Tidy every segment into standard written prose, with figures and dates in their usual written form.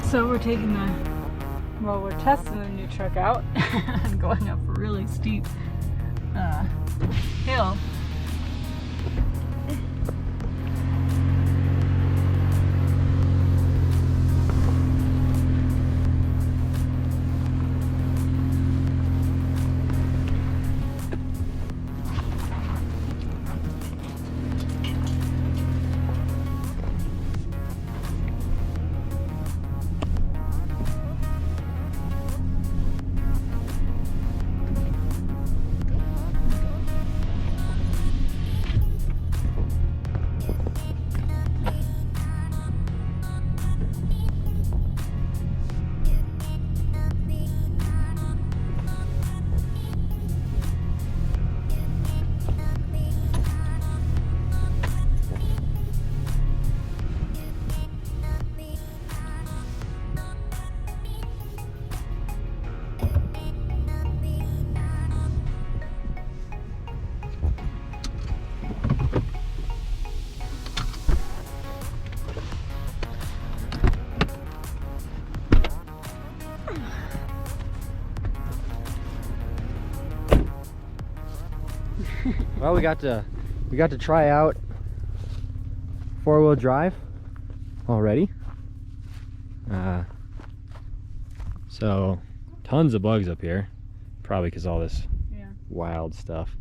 So we're taking we're testing the new truck out and going up a really steep hill. Well, we got to try out four-wheel drive already. So tons of bugs up here, probably because all this wild stuff.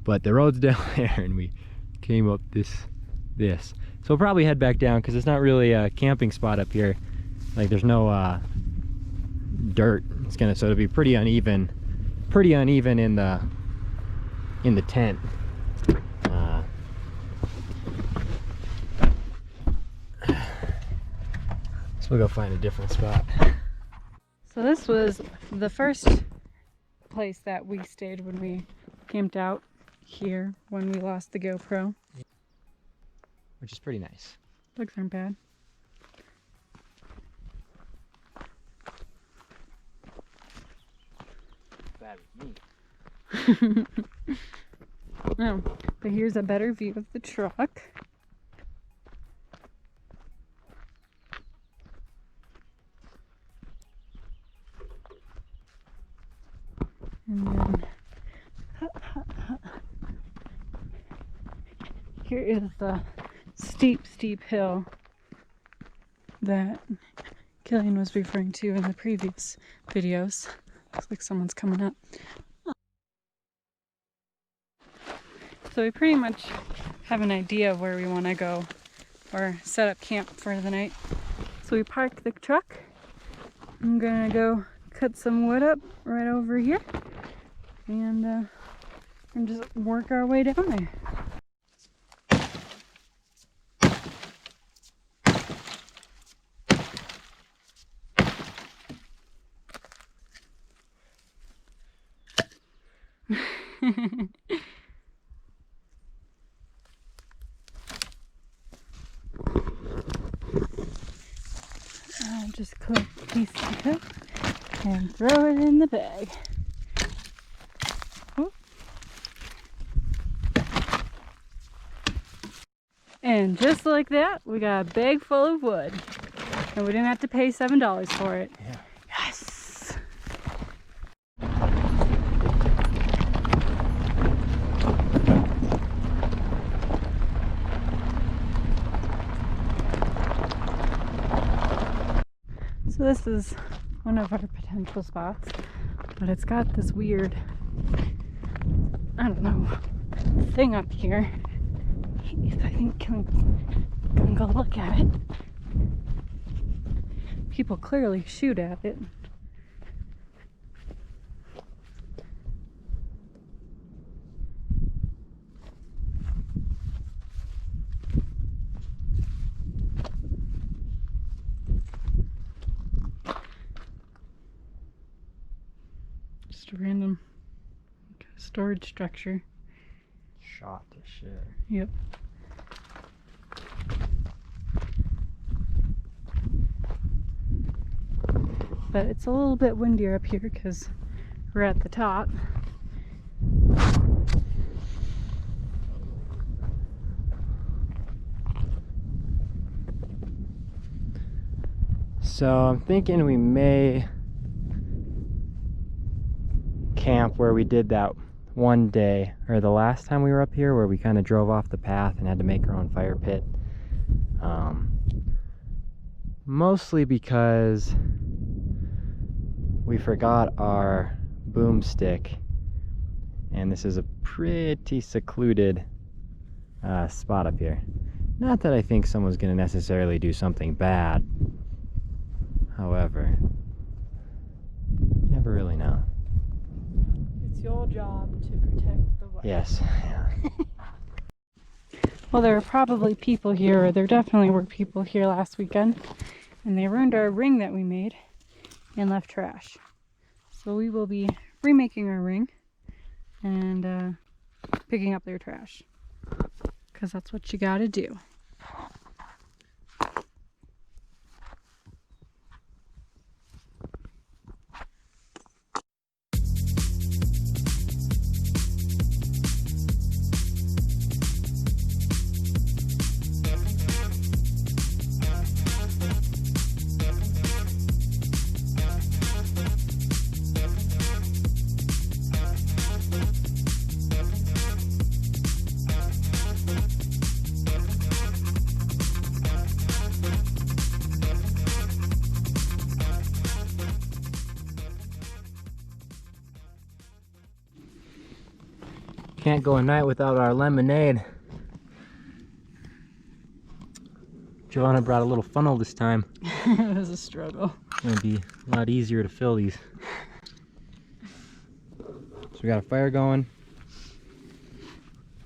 But the road's down there, and we came up this. So we'll probably head back down because it's not really a camping spot up here. Like there's no dirt. So it'll be pretty uneven in the tent. So we'll go find a different spot. So this was the first place that we stayed when we camped out here when we lost the GoPro. Which is pretty nice. Bugs aren't bad. Bad with me. No, but here's a better view of the truck. And then here is the steep hill that Killian was referring to in the previous videos. Looks like someone's coming up. So we pretty much have an idea of where we want to go or set up camp for the night. So we parked the truck. I'm gonna go cut some wood up right over here and just work our way down there. I'll just collect a piece of it and throw it in the bag. Oh. And just like that, we got a bag full of wood. And we didn't have to pay $7 for it. Yeah. Yes! So this is one of our potential spots, but it's got this weird, I don't know, thing up here. I think Killian's gonna go look at it. People clearly shoot at it. Just a random storage structure. Shot to shit. Yep. But it's a little bit windier up here because we're at the top. So I'm thinking we may camp where we did that one day, or the last time we were up here, where we kind of drove off the path and had to make our own fire pit. Mostly because we forgot our boomstick, and this is a pretty secluded spot up here. Not that I think someone's going to necessarily do something bad. However, you never really know. It's your job to protect the wife. Yes. Well, there were probably people here, or there definitely were people here last weekend, and they ruined our ring that we made and left trash. So we will be remaking our ring and picking up their trash, because that's what you gotta do. Can't go a night without our lemonade. Joanna brought a little funnel this time. It was a struggle. It's gonna be a lot easier to fill these. So we got a fire going.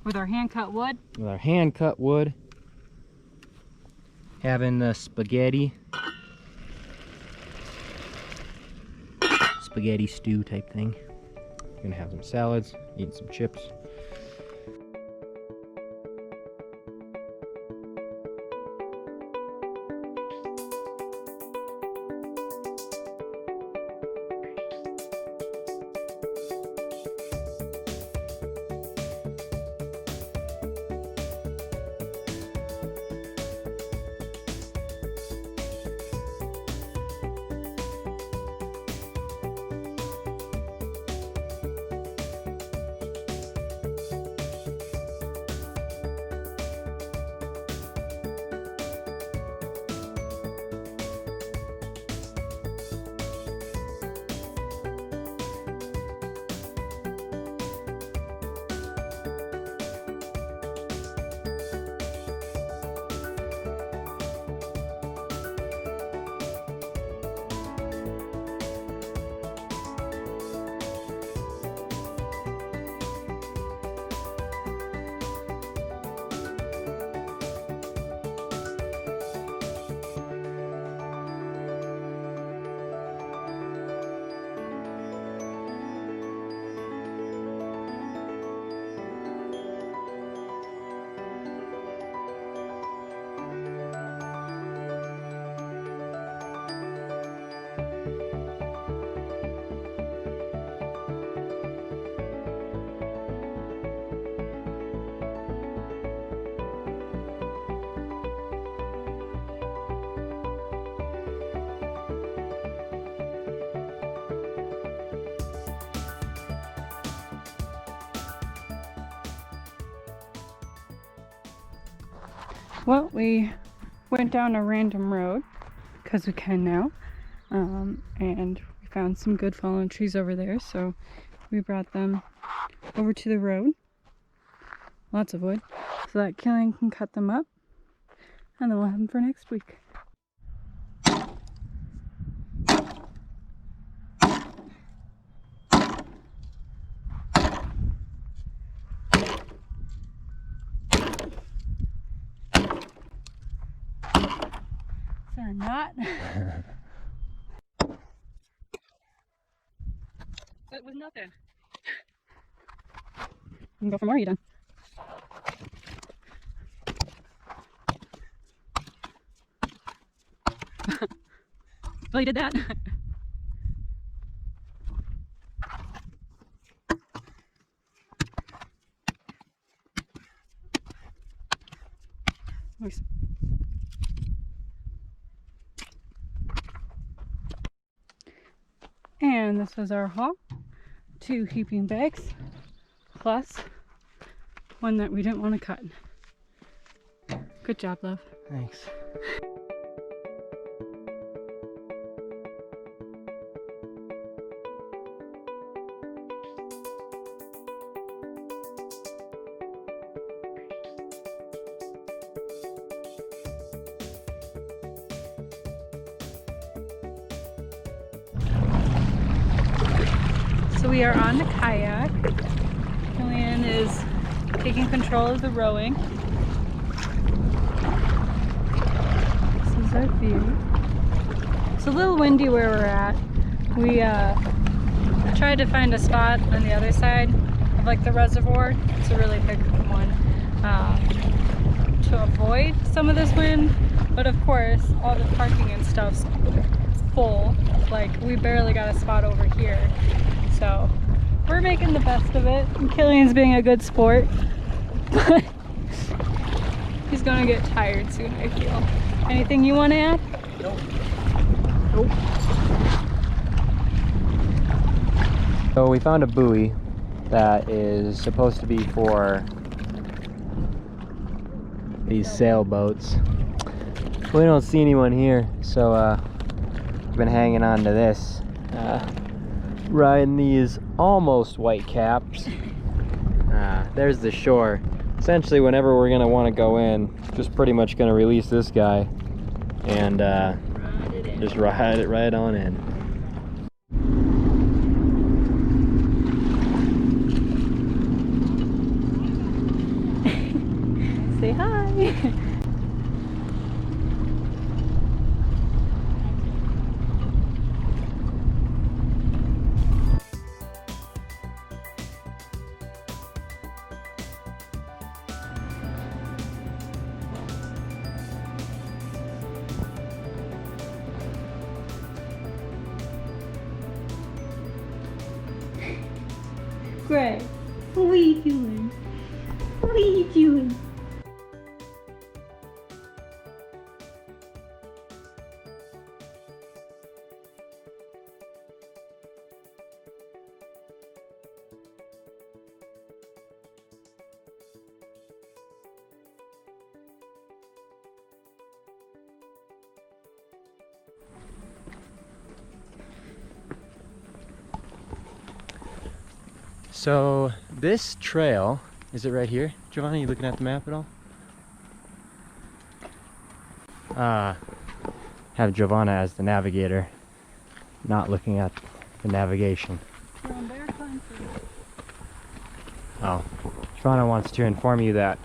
With our hand-cut wood? With our hand-cut wood. Having the spaghetti stew type thing. Gonna have some salads, eating some chips. Well, we went down a random road, because we can now, and we found some good fallen trees over there, so we brought them over to the road, lots of wood, so that Killian can cut them up, and then we'll have them for next week. Or not. It was nothing. You can go for more, you done? Well, you did that. Nice. And this was our haul. 2 heaping bags, plus one that we didn't want to cut. Good job, love. Thanks. So we are on the kayak. Julian is taking control of the rowing. This is our view. It's a little windy where we're at. We tried to find a spot on the other side of like the reservoir. It's a really big one, to avoid some of this wind. But of course, all the parking and stuff's full. Like, we barely got a spot over here. So we're making the best of it. And Killian's being a good sport. But he's gonna get tired soon, I feel. Anything you want to add? Nope. Nope. So we found a buoy that is supposed to be for these sailboats. We don't see anyone here, so we've been hanging on to this. Riding these almost white caps. There's the shore. Essentially, whenever we're gonna want to go in, just pretty much gonna release this guy and just ride it right on in. Say hi. Greg, what are you doing? What are you doing? So this trail, is it right here? Giovanni, you looking at the map at all? Have Giovanna as the navigator, not looking at the navigation. We're on bear country. Oh, Giovanna wants to inform you that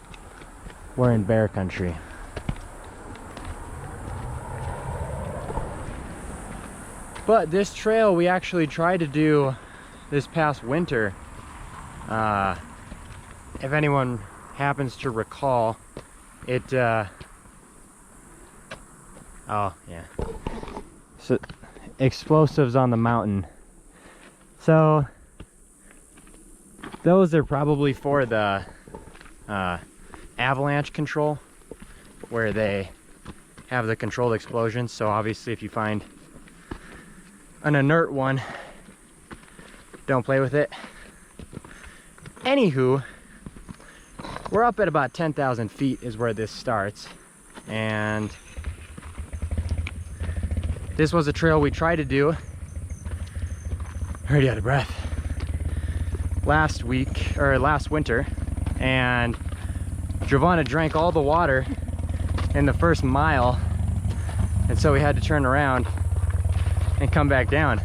we're in bear country. But this trail we actually tried to do this past winter. If anyone happens to recall, it oh yeah, so explosives on the mountain. So those are probably for the avalanche control, where they have the controlled explosions. So obviously if you find an inert one, don't play with it. Anywho, we're up at about 10,000 feet is where this starts, and this was a trail we tried to do, already out of breath, last winter, and Giovanna drank all the water in the first mile, and so we had to turn around and come back down.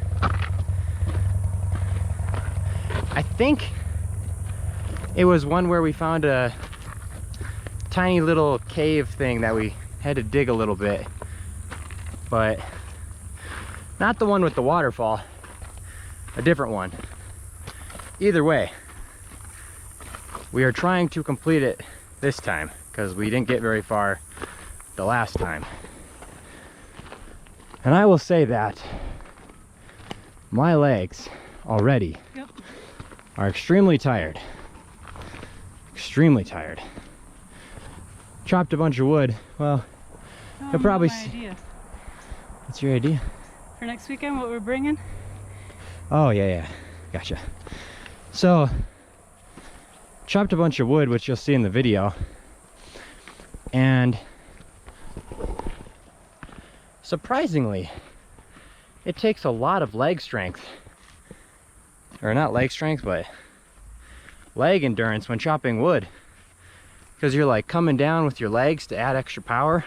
I think it was one where we found a tiny little cave thing that we had to dig a little bit, but not the one with the waterfall, a different one. Either way, we are trying to complete it this time because we didn't get very far the last time. And I will say that my legs already are extremely tired. Extremely tired. Chopped a bunch of wood. Well, you'll probably see. Idea. What's your idea? For next weekend, what we're bringing? Oh, yeah. Gotcha. So, chopped a bunch of wood, which you'll see in the video. And surprisingly, it takes a lot of leg strength. Or not leg strength, but leg endurance when chopping wood. Because you're like coming down with your legs to add extra power.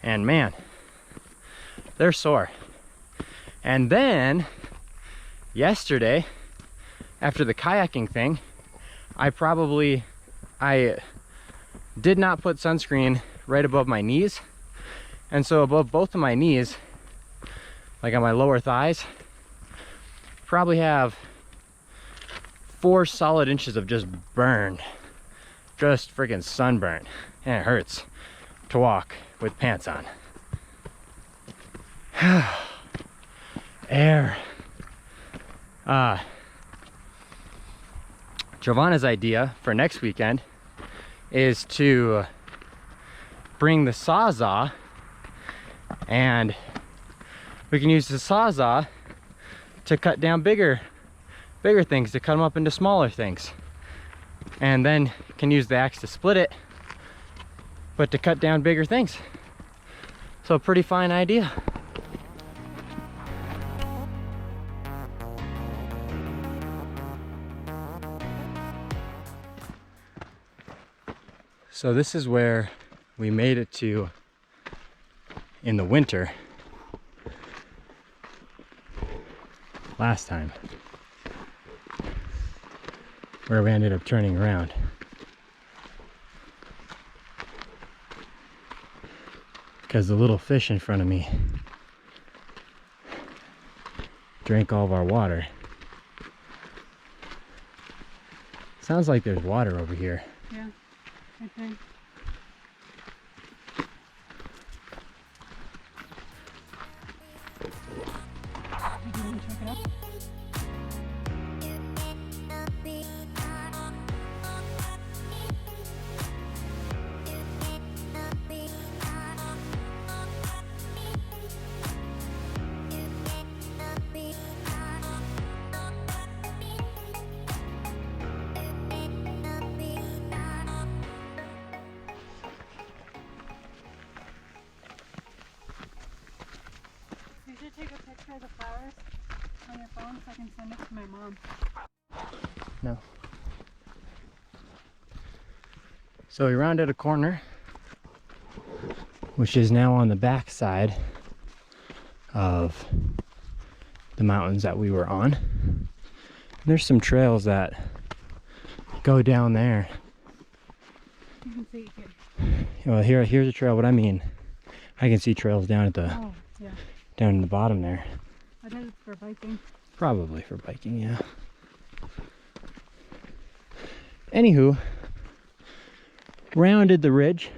And man, they're sore. And then yesterday, after the kayaking thing, I did not put sunscreen right above my knees. And so above both of my knees, like on my lower thighs, probably have 4 solid inches of just burn. Just freaking sunburn. And it hurts to walk with pants on. Air. Giovanna's idea for next weekend is to bring the Sawzall, and we can use the Sawzall to cut down bigger things, to cut them up into smaller things, and then can use the axe to split it, but to cut down bigger things. So a pretty fine idea. So this is where we made it to in the winter last time, where we ended up turning around. Because the little fish in front of me drank all of our water. Sounds like there's water over here. Yeah, right there. You want to check it out? You should take a picture of the flowers on your phone so I can send it to my mom. No. So we rounded a corner, which is now on the back side of the mountains that we were on. And there's some trails that go down there. You can see it here. Well, here's a trail. What I mean, I can see trails down at the Yeah. down in the bottom there. I bet it's for biking. Probably for biking, yeah. Anywho, rounded the ridge.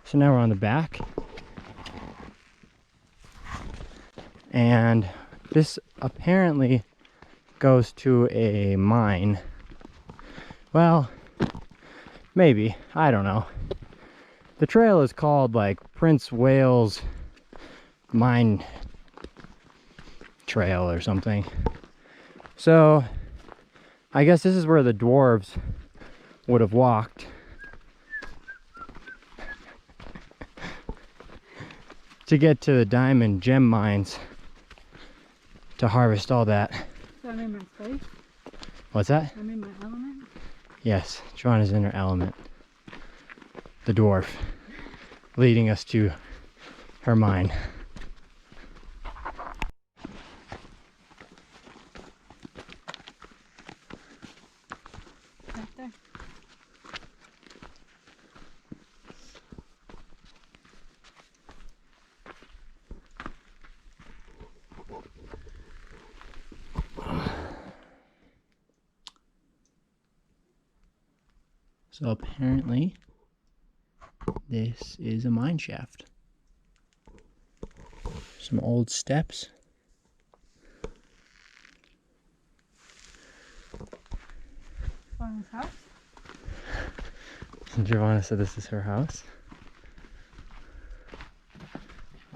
So now we're on the back. And this apparently goes to a mine. Well, maybe. I don't know. The trail is called like Prince Wales Mine Trail or something. So I guess this is where the dwarves would have walked. To get to the diamond gem mines to harvest all that. So I'm in my space. What's that? I'm in my element. Yes, Joanna's in her element. The dwarf leading us to her mine. Right there. So apparently this is a mine shaft. Some old steps. Farmer's house. Giovanna said this is her house.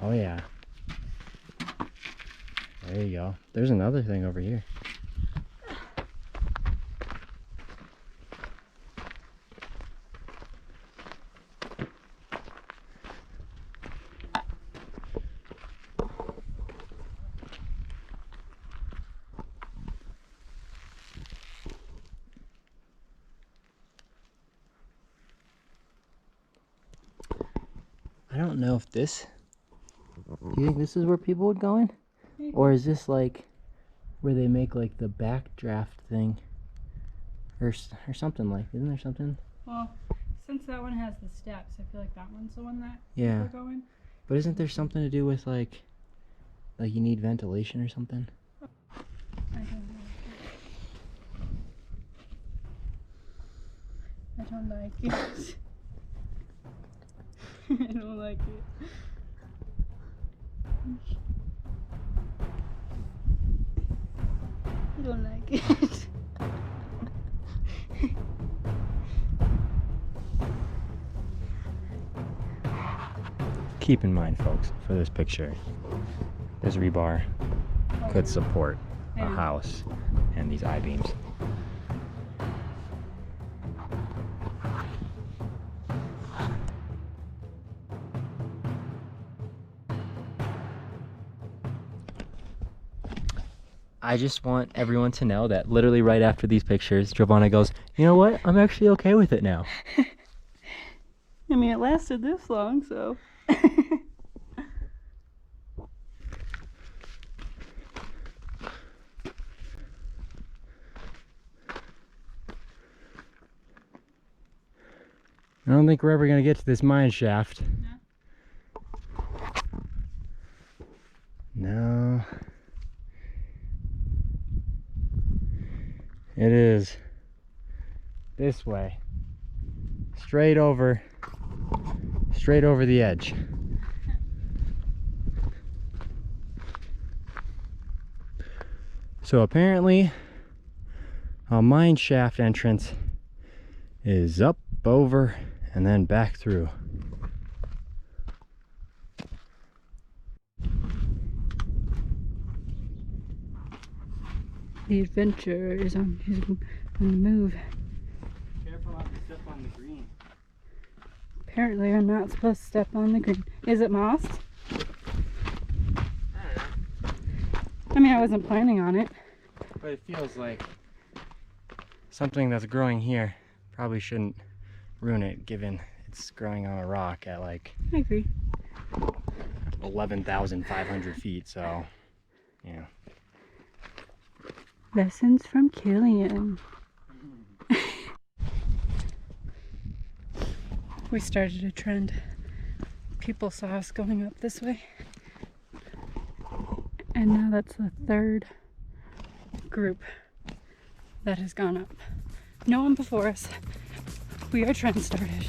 Oh yeah. There you go. There's another thing over here. I don't know if this... Do you think this is where people would go in? Maybe. Or is this like where they make like the backdraft thing? Or something like... Isn't there something? Well, since that one has the steps, I feel like that one's the one that Yeah. people go in. But isn't there something to do with like you need ventilation or something? I don't like it. I don't like it. I don't like it. Keep in mind, folks, for this picture, this rebar could support a house and these I-beams. I just want everyone to know that literally right after these pictures, Giovanna goes, you know what? I'm actually okay with it now. I mean, it lasted this long, so. I don't think we're ever going to get to this mine shaft. No. It is this way. Straight over the edge. So apparently a mine shaft entrance is up, over, and then back through. The adventure is on the move. Careful not to step on the green. Apparently I'm not supposed to step on the green. Is it moss? I mean, I wasn't planning on it. But it feels like something that's growing here probably shouldn't ruin it, given it's growing on a rock at like I agree. 11,500 feet, so yeah. Lessons from Killian. We started a trend. People saw us going up this way. And now that's the third group that has gone up. No one before us. We are trend started.